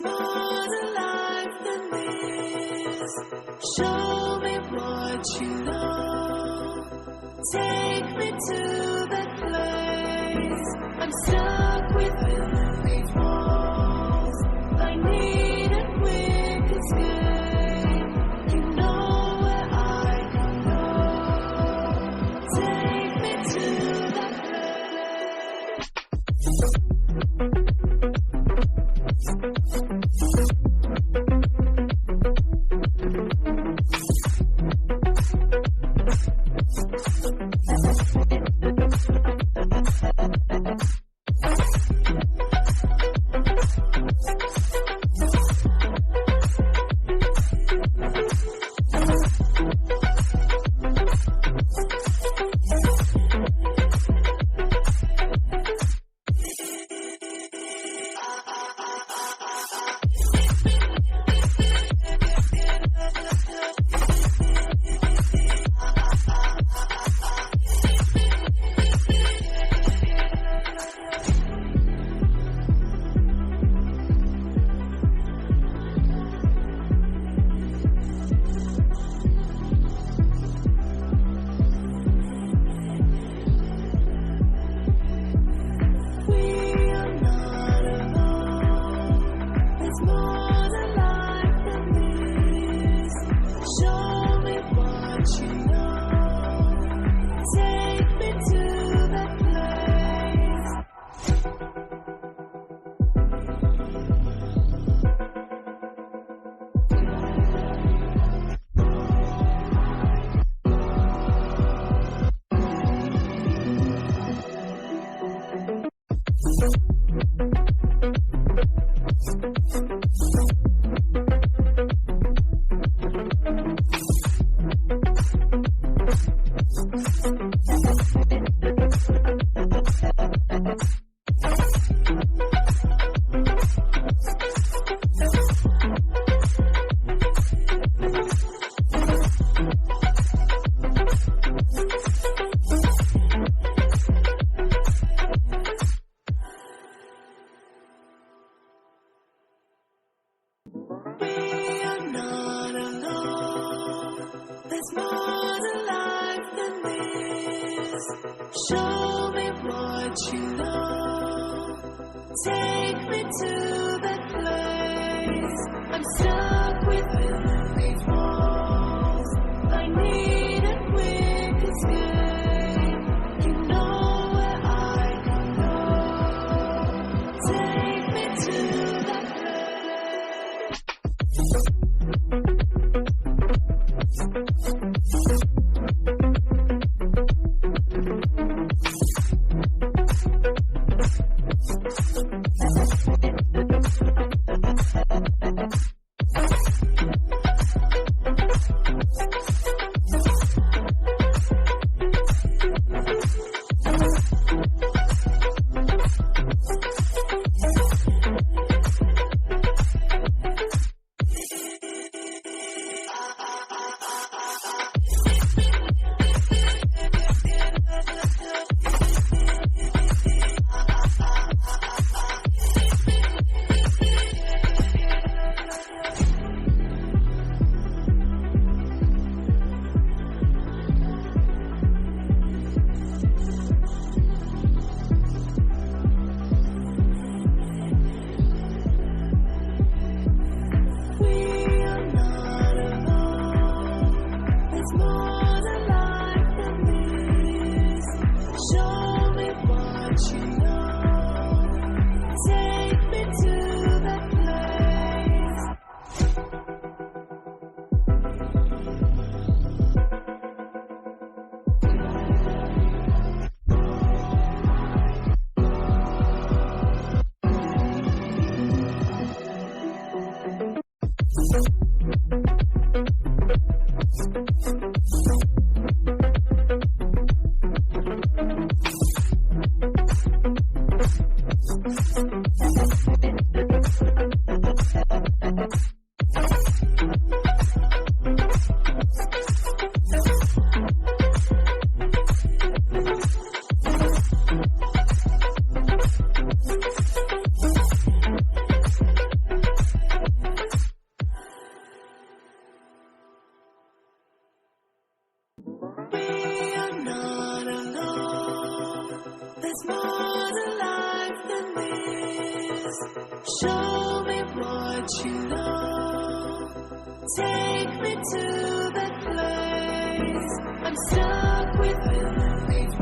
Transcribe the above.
more to life than this. Show me what you know. Take me to that place. I'm stuck within these walls. I need a quick escape. You know where I can go. Take me to that Show me what you know. Take me to that place. I'm stuck within these walls. I need a quick escape. You know where I can go. Take me to that place. There's more to life than this. Show me what you know. Take me to that place. I'm stuck with memories.